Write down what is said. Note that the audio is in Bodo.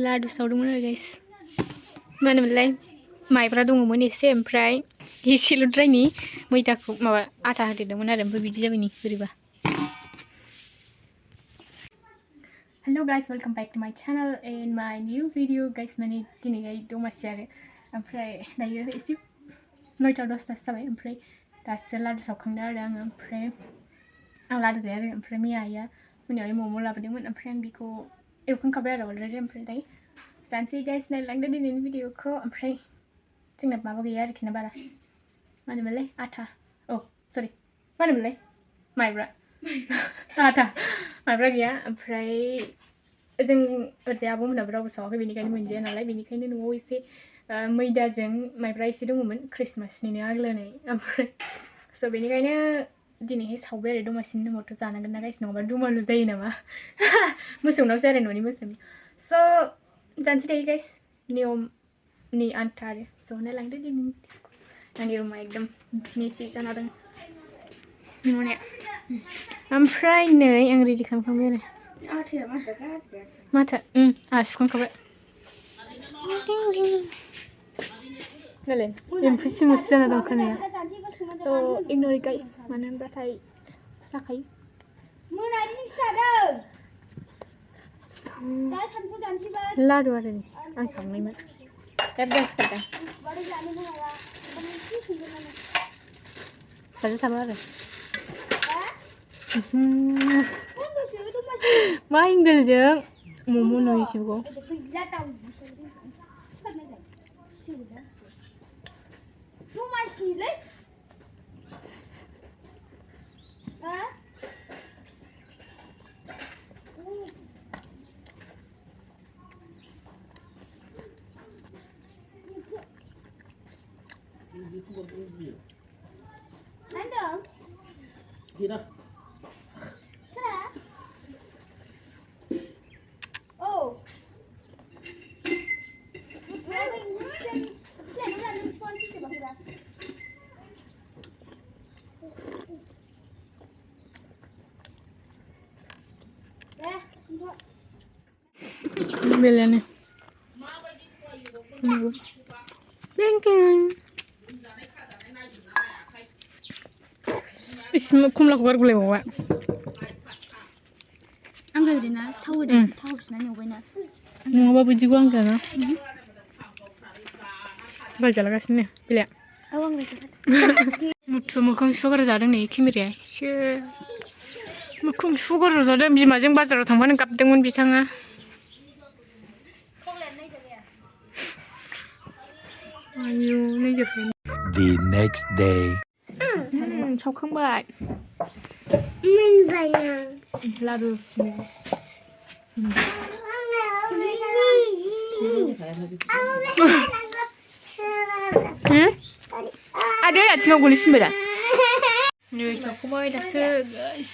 लादु सावदोंमोन आरो गाइस मा होनोमोनलाय माइब्रा दङमोन एसे ओमफ्राय एसेल'द्रायनि मैदाखौ माबा आटा होदेरदोंमोन आरो ओमफ्राय बिदि जाबायनि बोरैबा hello guys welcome back to my channel in my new video guys माने दिनैहाय दमासि आरो ओमफ्राय दायो एसे 9टा 10टासो जाबाय ओमफ्राय दासो लादु सावखांदों आरो आङो ओमफ्राय आं लादु जाया आरो ओमफ्राय मैया आइया मोनायावहाय मम' लाबोदोंमोन ओमफ्राय आं बेखौ एवखांखाबाय आरो अलरेडि ओमफ्राय दायो जानोसै गाइस नायलांदो दिनैनि भिडिअखौ ओमफ्राय जोंना माबा गैया आरोखि ना बारा मा होनोमोनलाय आटा सरि मा होनोमोनलाय माइब्रा आटा माइब्रा गैया ओमफ्राय जों ओरैजाय आब'मोनाबो रावबो सावाखै बेनिखायनो मोनजाया नालाय बेनिखायनो न'आव एसे मैदाजों माइब्रा एसे दङमोन ख्रिस्टमासनिनो आग्लायनाय ओमफ्राय स' बेनिखायनो दिनैहाय सावबाय आरो दमासिनि नामावथ' जानांगोन ना गाइस नङाबा दुमालु जायो नामा मोसौनावसो आरो न'नि मोसौनि स' जानोसै दायो गाइस नियमनि आन्था आरो स' नायलांदो दिनैनि आंनि रुमा एकदम मेसि जाना दं न'निया ओमफ्राय नै आं रेडि खालामखांबाय आरो माथा आंहा सुखांखाबाय नालाय एम्फौ सिमुसो जाना दं खानाया स' इगनर इट गाइस मानो होनबाथाय जाखायो लादु आरो आं सावनायमोन बिराद गाज्रि खारदों साबो आरो मा एंगोलजों मम' नुयोसोबो बेलानो खमलाखौ गारगुलायबावबाय आं गारदोंना थाव होदों थाव होफिननानै एवबायना नङाबा बिदिखौ आं जाना रायजालागासिनो बेलाया मुथु मोखां सुगार जादों नै केमेराया एसे मोखां सुगार जादों बिमाजों बाजाराव थांबानो गाबदोंमोन बिथाङा आयौ नायजोबबाय The next day सावखांबाय मोनबाय लारु आदै आथिङाव गोलैसिनबाय दा नै सावखांबाय दासो गाइस